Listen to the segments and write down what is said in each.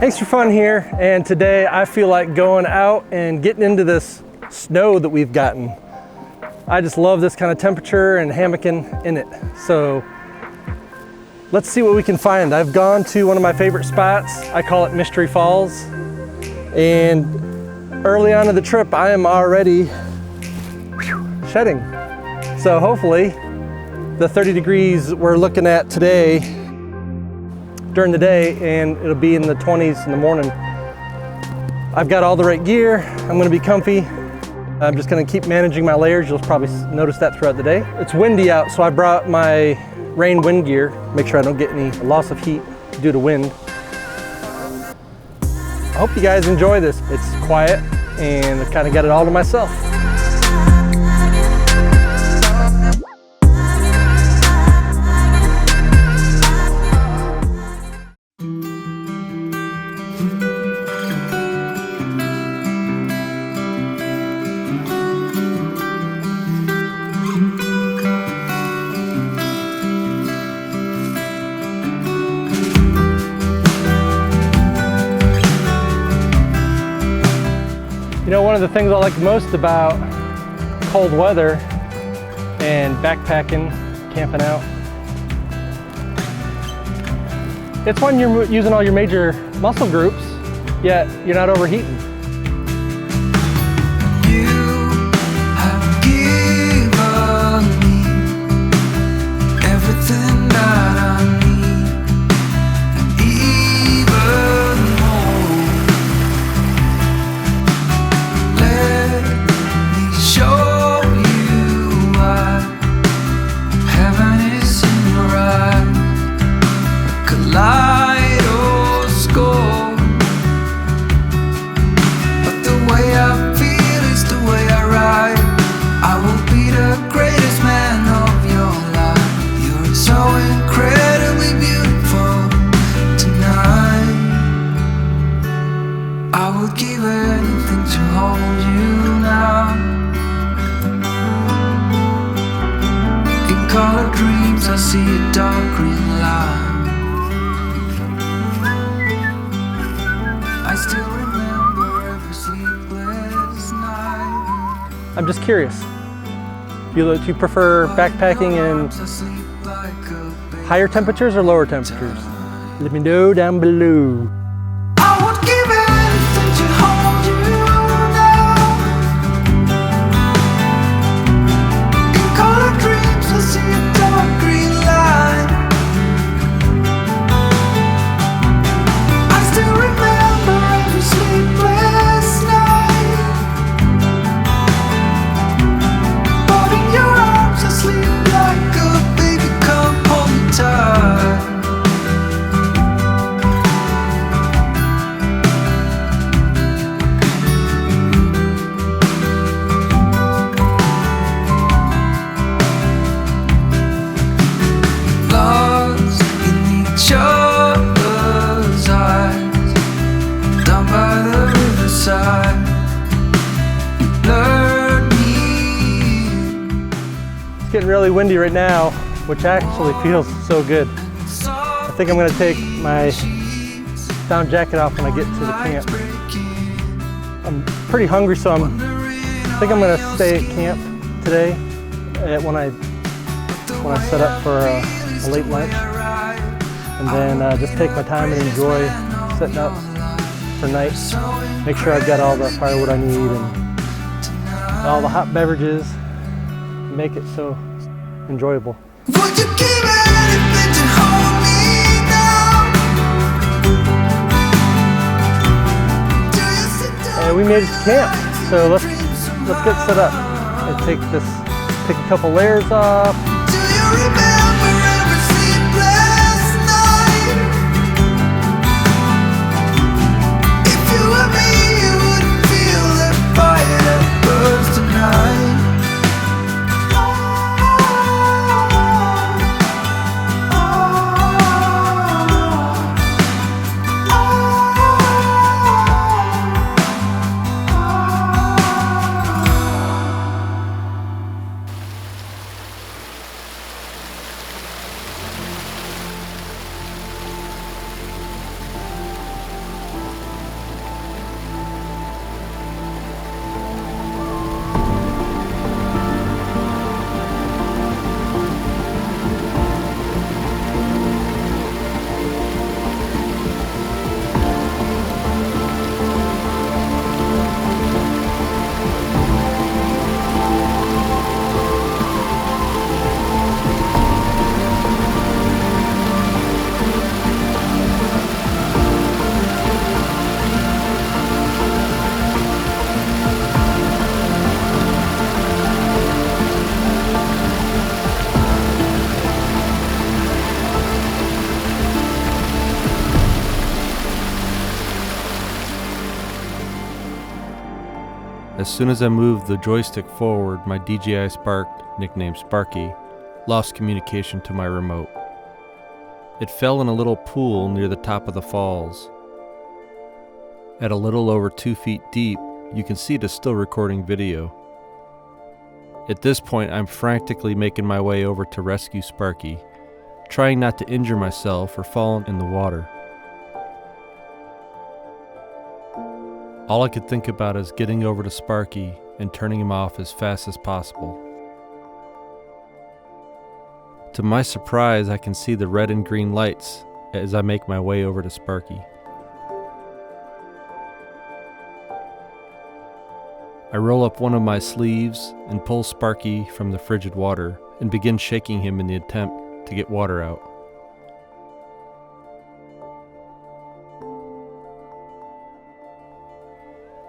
Thanks for fun here, and today I feel like going out and getting into this snow that we've gotten. I just love this kind of temperature and hammocking in it. So let's see what we can find. I've gone to one of my favorite spots. I call it Mystery Falls. And early on in the trip, I am already shedding. So hopefully the 30 degrees we're looking at today during the day, and it'll be in the 20s in the morning. I've got all the right gear. I'm gonna be comfy. I'm just gonna keep managing my layers. You'll probably notice that throughout the day. It's windy out, so I brought my rain wind gear. Make sure I don't get any loss of heat due to wind. I hope you guys enjoy this. It's quiet, and I kind of got it all to myself. You know, one of the things I like most about cold weather and backpacking, camping out, it's when you're using all your major muscle groups, yet you're not overheating. You have given me everything that I need, and even more. Let me show you why heaven is in your eyes, a kaleidoscope. But the way I feel is the way I ride. I will be the greatest man of your life. You're so incredibly beautiful tonight. I would give anything to hold you now. In colored dreams I see a dark green line. I still remember every sleepless night. I'm just curious. Do you prefer backpacking in I sleep like a baby. higher temperatures or lower temperatures? Let me know down below. I would give anything to hold you now. In colored dreams I see a dark green line. I still remember every sleepless night. But in your arms I sleep like a baby. Come hold me tight. Lost in each other's eyes, down by the riverside. You lured me. It's getting really windy right now, which actually feels so good. I think I'm gonna take my down jacket off when I get to the camp. I'm pretty hungry, so I'm think I'm gonna stay at camp today when I set up for a late lunch, and then just take my time and enjoy setting up for night. Make sure I've got all the firewood I need and all the hot beverages. Make it so enjoyable. Would you give anything to hold me now? Do you sit down? And we made it to camp, so let's get set up and take a couple layers off. Do you remember every sleepless night? If you were me, you would feel the fire that burns tonight. As soon as I moved the joystick forward, my DJI Spark, nicknamed Sparky, lost communication to my remote. It fell in a little pool near the top of the falls. At a little over 2 feet deep, you can see it is still recording video. At this point, I'm frantically making my way over to rescue Sparky, trying not to injure myself or fall in the water. All I could think about is getting over to Sparky and turning him off as fast as possible. To my surprise, I can see the red and green lights as I make my way over to Sparky. I roll up one of my sleeves and pull Sparky from the frigid water and begin shaking him in the attempt to get water out.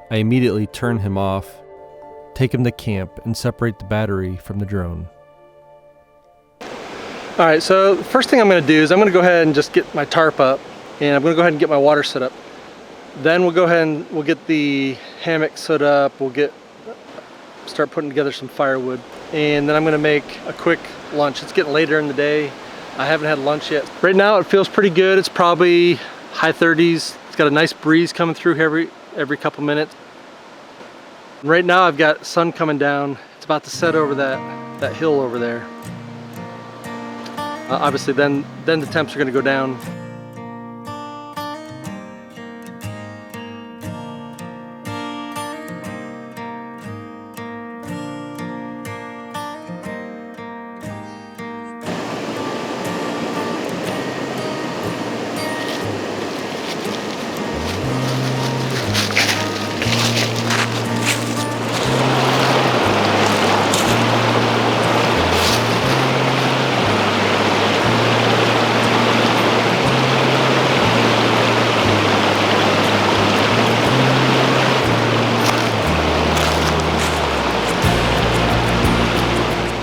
I immediately turn him off, take him to camp, and separate the battery from the drone. All right, so the first thing I'm gonna do is I'm gonna go ahead and just get my tarp up, and I'm gonna go ahead and get my water set up. Then we'll go ahead and we'll get the hammock set up, start putting together some firewood, and then I'm gonna make a quick lunch. It's getting later in the day. I haven't had lunch yet. Right now it feels pretty good. It's probably high 30s. It's got a nice breeze coming through every couple minutes. Right now I've got sun coming down. It's about to set over that hill over there. Obviously then the temps are going to go down.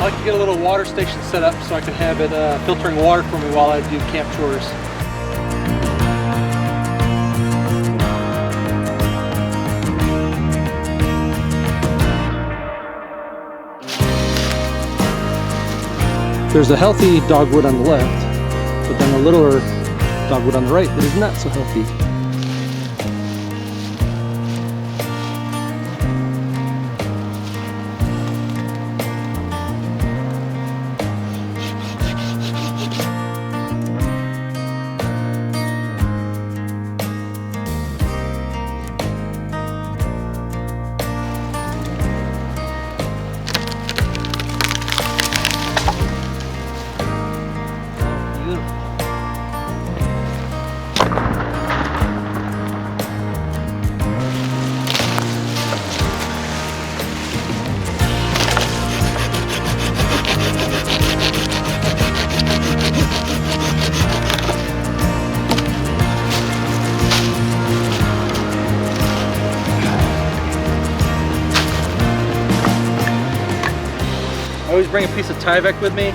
I like to get a little water station set up so I can have it filtering water for me while I do camp chores. There's a healthy dogwood on the left, but then a littler dogwood on the right that is not so healthy. always bring a piece of Tyvek with me,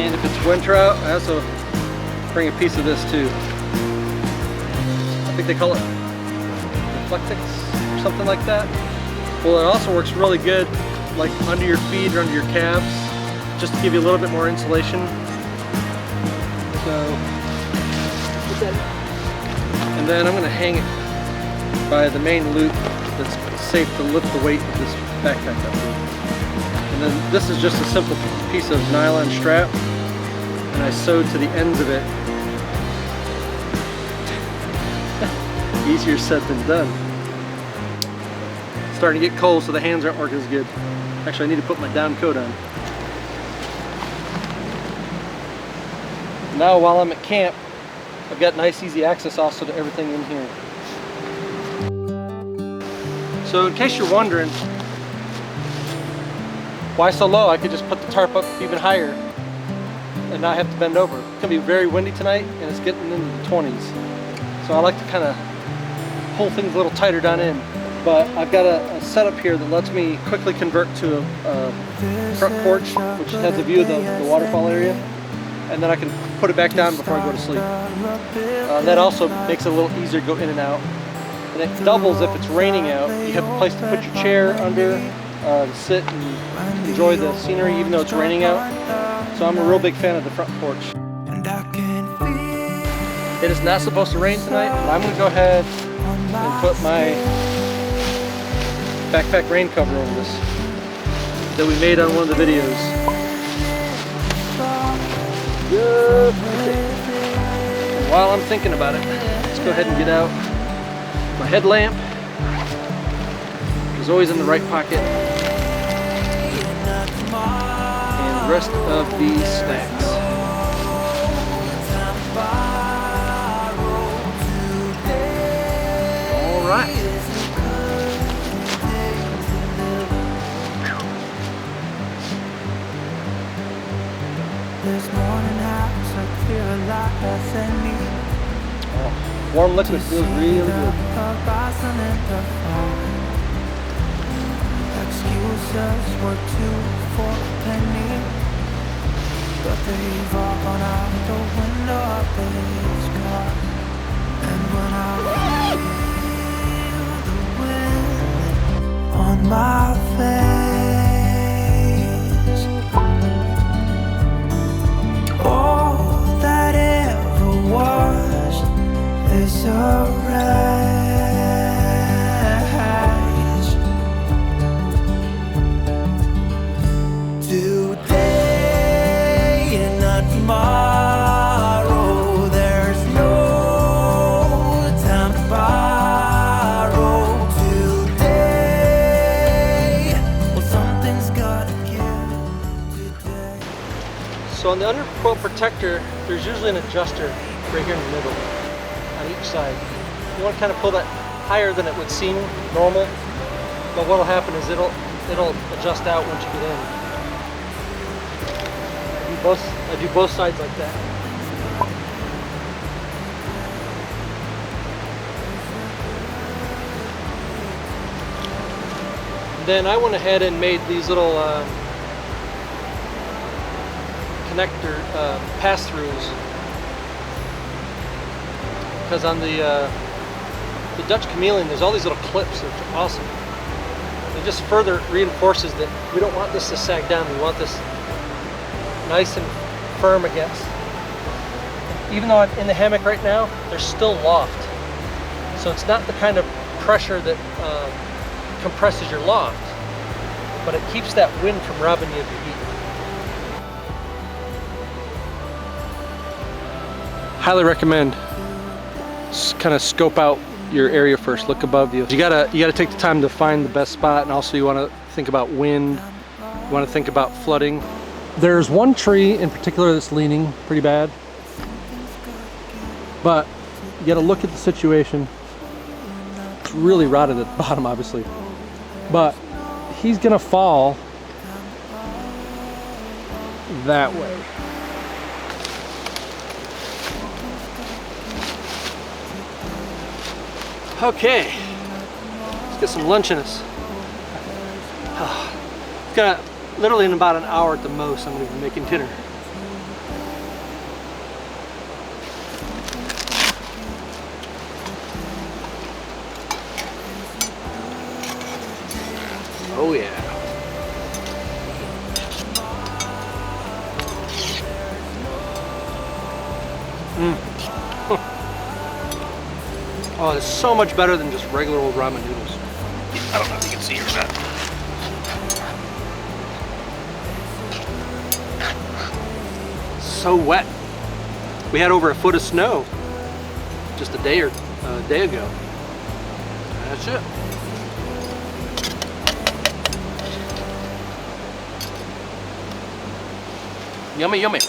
and if it's winter out, I also bring a piece of this too. I think they call it Reflectix or something like that. Well, it also works really good like under your feet or under your calves, just to give you a little bit more insulation. So, and then I'm going to hang it by the main loop that's safe to lift the weight of this backpack up. And then this is just a simple piece of nylon strap, and I sewed to the ends of it. Easier said than done. It's starting to get cold, so the hands aren't working as good. Actually, I need to put my down coat on. Now, while I'm at camp, I've got nice, easy access also to everything in here. So, in case you're wondering, why so low? I could just put the tarp up even higher and not have to bend over. It's gonna be very windy tonight, and it's getting into the 20s. So I like to kind of pull things a little tighter down in. But I've got a setup here that lets me quickly convert to a front porch, which has a view of the waterfall area. And then I can put it back down before I go to sleep. That also makes it a little easier to go in and out. And it doubles if it's raining out. You have a place to put your chair under, to sit and enjoy the scenery even though it's raining out. So I'm a real big fan of the front porch. It is not supposed to rain tonight, but I'm going to go ahead and put my backpack rain cover over this that we made on one of the videos. And while I'm thinking about it, let's go ahead and get out my headlamp. It's always in the right pocket. And the rest of these snacks. All right. Oh, warm liquid feels really good. Excuses were 2 for a penny, but they've all gone out the window of this car. And when I feel the wind on my face, all that ever was is a wreck. Tomorrow, there's no time to borrow. Today, well, something's gotta give today. So on the under quilt protector, there's usually an adjuster right here in the middle on each side. You want to kind of pull that higher than it would seem normal, but what'll happen is it'll adjust out once you get in. I do both sides like that. Then I went ahead and made these little connector pass-throughs, because on the Dutch Chameleon there's all these little clips that are awesome. It just further reinforces that we don't want this to sag down. We want this nice and firm against. Even though I'm in the hammock right now, there's still loft. So it's not the kind of pressure that compresses your loft, but it keeps that wind from robbing you of your heat. Highly recommend kind of scope out your area first, look above you. You gotta take the time to find the best spot, and also you want to think about wind, you want to think about flooding. There's one tree in particular that's leaning pretty bad, but you got to look at the situation. It's really rotted at the bottom, obviously, but he's gonna fall that way. Okay, let's get some lunch in us. literally in about an hour at the most, I'm going to be making dinner. Oh yeah. Oh, it's so much better than just regular old ramen noodles. I don't know if you can see or not. So wet. We had over a foot of snow just a day ago. That's it. Yummy, yummy.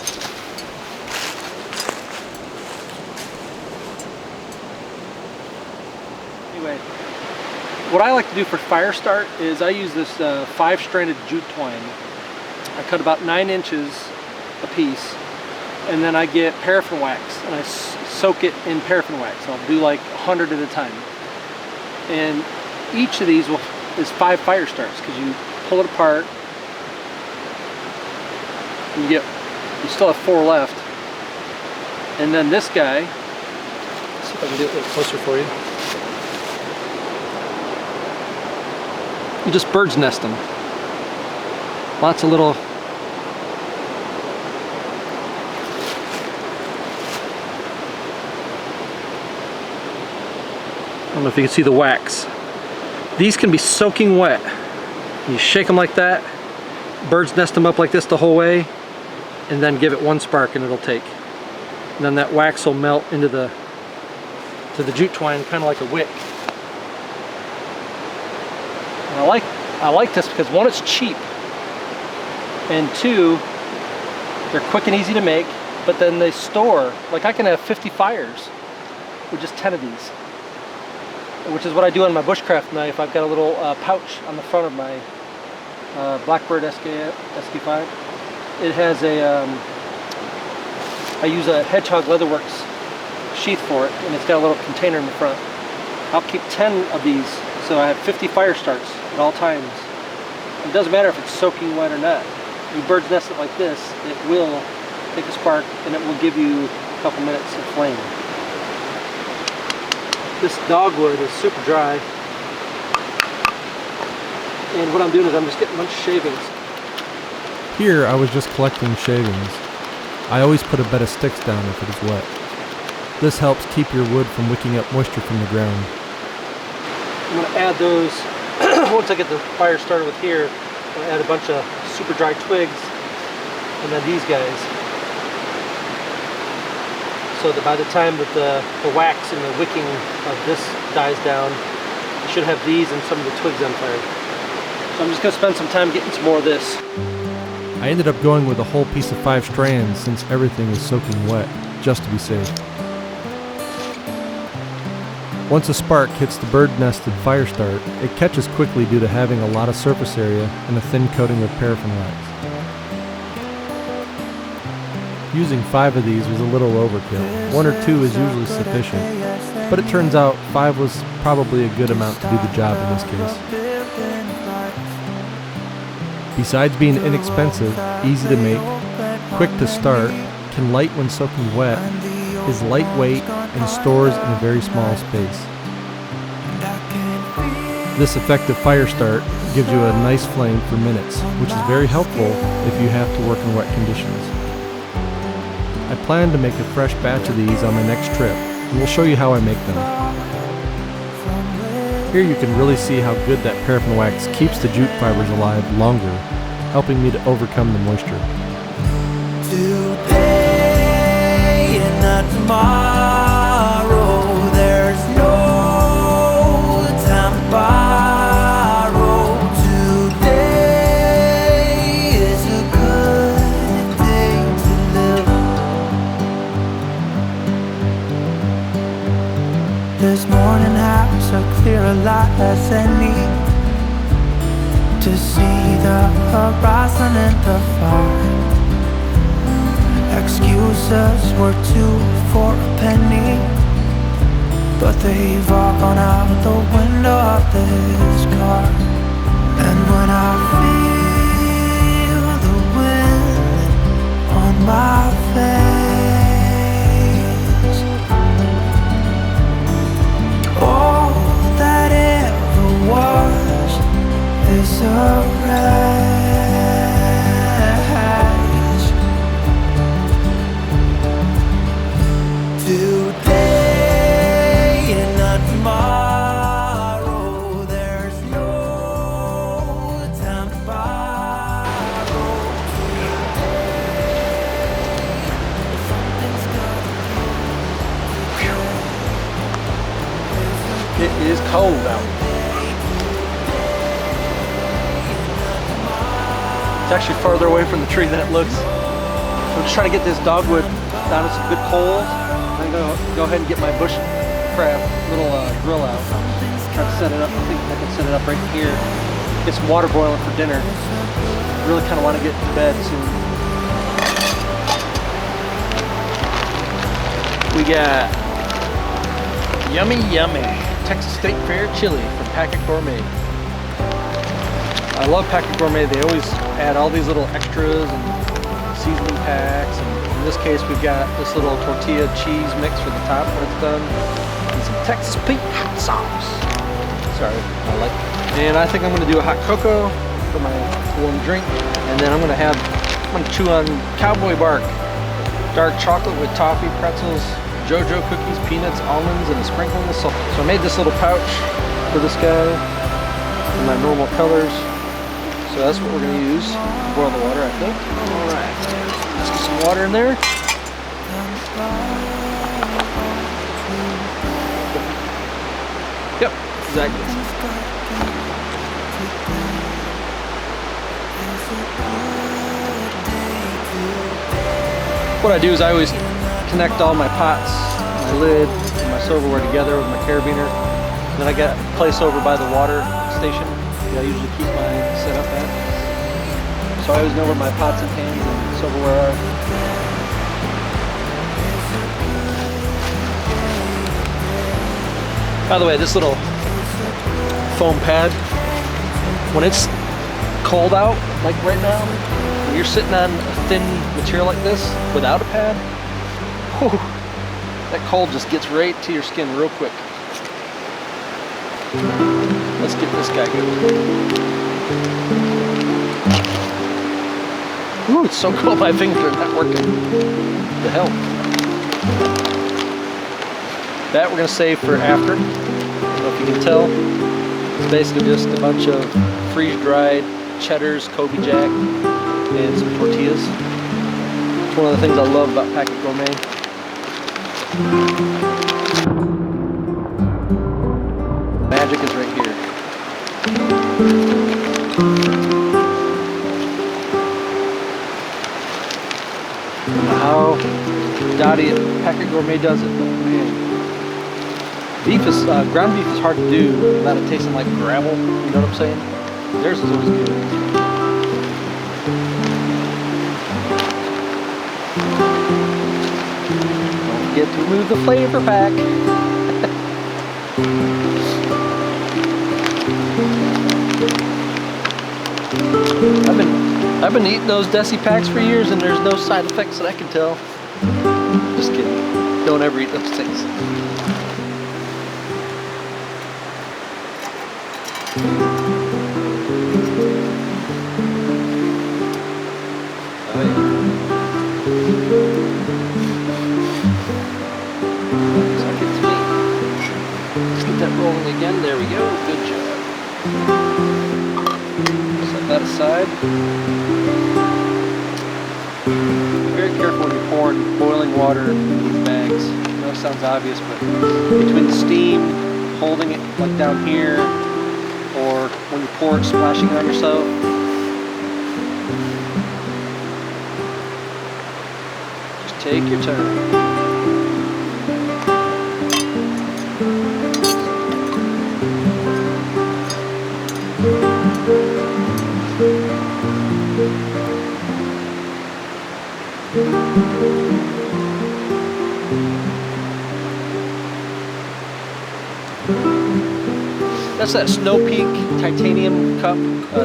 Anyway, what I like to do for fire start is I use this 5-stranded jute twine. I cut about 9 inches a piece, and then I get paraffin wax and I soak it in paraffin wax. I'll do like 100 at a time. And each of these is 5 fire starts because you pull it apart. You still have 4 left. And then this guy, let's see if I can do it a little closer for you. You just bird's nest them. Lots of little I don't know if you can see the wax. These can be soaking wet. You shake them like that, bird's nest them up like this the whole way, and then give it 1 spark and it'll take. And then that wax will melt into the jute twine, kind of like a wick. And I like this because 1, it's cheap, and 2, they're quick and easy to make. But then they store. Like I can have 50 fires with just 10 of these, which is what I do on my bushcraft knife. I've got a little pouch on the front of my Blackbird SK5. It has I use a Hedgehog Leatherworks sheath for it, and it's got a little container in the front. I'll keep 10 of these, so I have 50 fire starts at all times. It doesn't matter if it's soaking wet or not. You bird's nest it like this, it will take a spark and it will give you a couple minutes of flame. This dogwood is super dry, and what I'm doing is I'm just getting a bunch of shavings. Here I was just collecting shavings. I always put a bed of sticks down if it is wet. This helps keep your wood from wicking up moisture from the ground. I'm going to add those, once I get the fire started with here, I'm going to add a bunch of super dry twigs, and then these guys. So that by the time that the wax and the wicking of this dies down, you should have these and some of the twigs on fire. So I'm just going to spend some time getting some more of this. I ended up going with a whole piece of 5 strands since everything is soaking wet, just to be safe. Once a spark hits the bird-nested fire start, it catches quickly due to having a lot of surface area and a thin coating of paraffin wax. Using 5 of these was a little overkill. 1 or 2 is usually sufficient, but it turns out 5 was probably a good amount to do the job in this case. Besides being inexpensive, easy to make, quick to start, can light when soaking wet, is lightweight, and stores in a very small space. This effective fire start gives you a nice flame for minutes, which is very helpful if you have to work in wet conditions. I plan to make a fresh batch of these on my next trip, and we'll show you how I make them. Here you can really see how good that paraffin wax keeps the jute fibers alive longer, helping me to overcome the moisture. Today and not tomorrow, there's no time to borrow. Today is a good day to live. This morning has so clear a light as any to see the horizon in the far. Excuses were 2 for a penny, but they've all gone out the window of this car. And when I rise. Today and not tomorrow. There's no time to borrow. Something's It is cold out. It's actually farther away from the tree than it looks. I'm just trying to get this dogwood down to some good coals. I'm gonna go ahead and get my bushcraft little grill out. Try to set it up. I think I can set it up right here. Get some water boiling for dinner. Really kind of want to get to bed soon. We got yummy Texas State Fair chili from Packet Gourmet. I love Packet Gourmet. They always add all these little extras and seasoning packs. And in this case, we've got this little tortilla cheese mix for the top when it's done, and some Texas Pete hot sauce. Sorry, I like it. And I think I'm going to do a hot cocoa for my warm drink. And then I'm going to chew on cowboy bark, dark chocolate with toffee, pretzels, JoJo cookies, peanuts, almonds, and a sprinkle of salt. So I made this little pouch for this guy in my normal colors. So that's what we're going to use to boil the water, I think. All right, let's get some water in there. Yep, exactly. What I do is I always connect all my pots, my lid, and my silverware together with my carabiner. Then I got a place over by the water station that I usually keep mine set up at. So I always know where my pots and pans and silverware are. By the way, this little foam pad, when it's cold out, like right now, when you're sitting on a thin material like this without a pad, whew, that cold just gets right to your skin real quick. Let's get this guy going. Ooh, it's so cold, my fingers are not working. What the hell? That we're gonna save for after. I don't know if you can tell. It's basically just a bunch of freeze-dried cheddars, Kobe Jack, and some tortillas. It's one of the things I love about Packet Gourmet. Magic is right here. I don't know how Dottie at Packet Gourmet does it, but man. Beef is, ground beef is hard to do without it tasting like gravel, you know what I'm saying? Theirs is always good. Don't forget to remove the flavor pack. I've been eating those Desi packs for years and there's no side effects that I can tell. Just kidding. Don't ever eat those things. Oh yeah. Suck it to me. Let's get that rolling again. There we go. Good job. Set that aside. Be very careful when you're pouring boiling water in these bags. I know it sounds obvious, but between the steam, holding it like down here, or when you pour it, splashing it on yourself. Just take your time. That's that Snow Peak titanium cup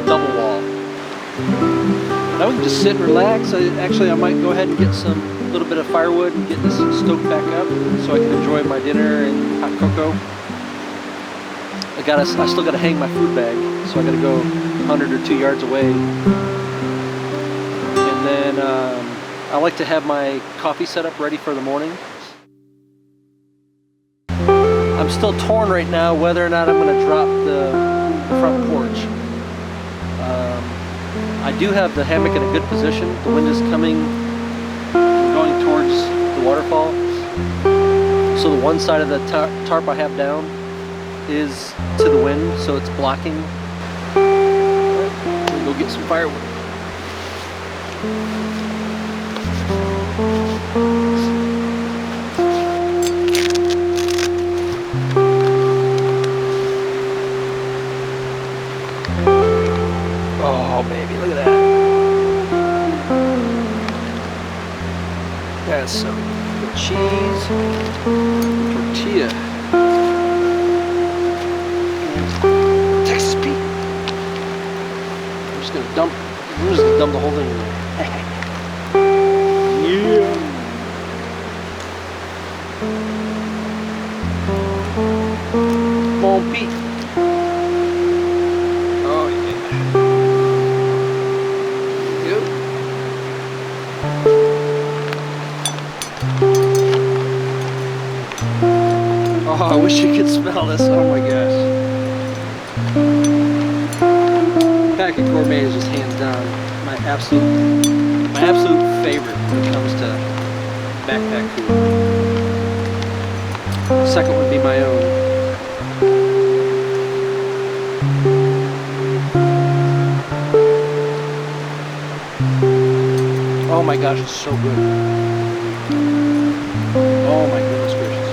double wall. Now we can just sit and relax. Actually, I might go ahead and get some little bit of firewood and get this stoked back up so I can enjoy my dinner and hot cocoa. I still gotta hang my food bag, so I gotta go 100 or 2 yards away. And then I like to have my coffee set up ready for the morning. I'm still torn right now whether or not I'm going to drop the front porch. I do have the hammock in a good position. The wind is going towards the waterfall. So the one side of the tarp I have down is to the wind, so it's blocking. We'll go get some firewood. Oh baby, look at that. That's some good cheese, tortilla, and Texas Pete. I'm just gonna dump the whole thing in there. Yeah. Bon Pete. Oh yeah. Yep. Oh, I wish you could smell this. Oh my gosh. Packet Gourmet is just hands down my absolute favorite when it comes to backpack food. Second would be my own. Oh my gosh, it's so good. Oh my goodness gracious.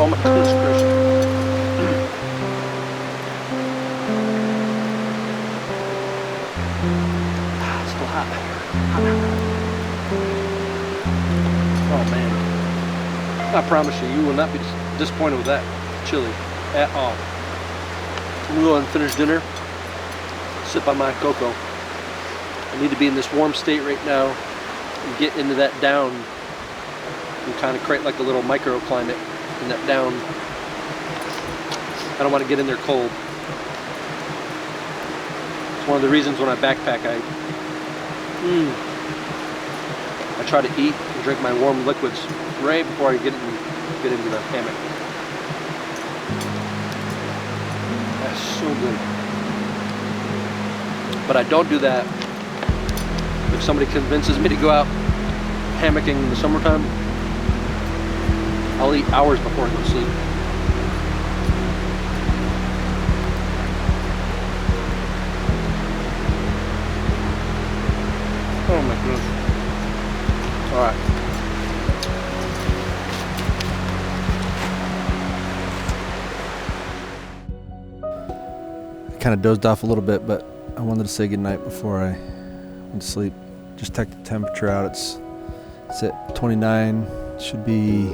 Oh my goodness gracious. Still hot. Oh man. I promise you, you will not be disappointed with that chili at all. I'm going to finish dinner, sip on my cocoa. I need to be in this warm state right now and get into that down and kind of create like a little microclimate in that down. I don't want to get in there cold. It's one of the reasons when I backpack, I try to eat and drink my warm liquids right before I get into the hammock. That's so good. But I don't do that if somebody convinces me to go out hammocking in the summertime. I'll eat hours before I go to sleep. Oh my goodness. All right. I kind of dozed off a little bit, but I wanted to say goodnight before I went to sleep. Just checked the temperature out. It's at 29. It should be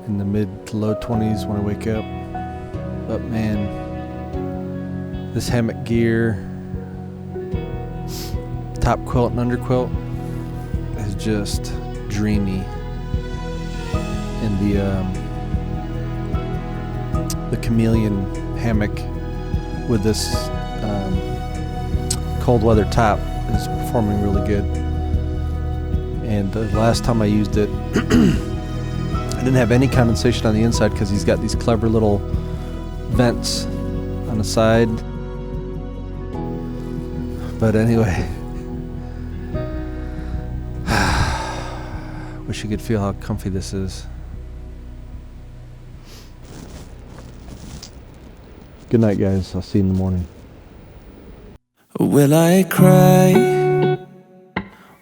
in the mid to low 20s when I wake up. But man, this hammock gear, top quilt and under quilt, is just dreamy. And the chameleon hammock with this cold weather top is performing really good. And the last time I used it, I didn't have any condensation on the inside because he's got these clever little vents on the side. But anyway, wish you could feel how comfy this is. Good night, guys. I'll see you in the morning. Will I cry?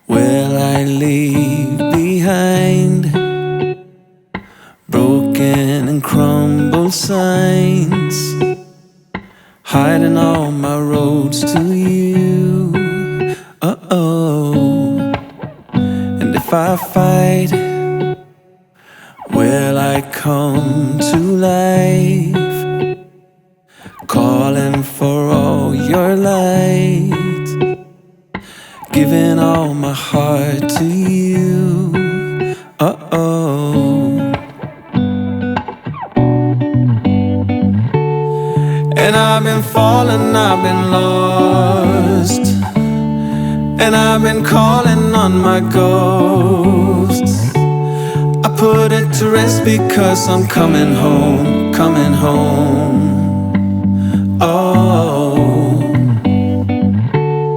Will I leave behind broken and crumbled signs, hiding all my roads to you? And if I fight, will I come to life, calling for all your light, giving all my heart to you? And I've been falling, I've been lost, and I've been calling on my ghosts. I put it to rest because I'm coming home, coming home.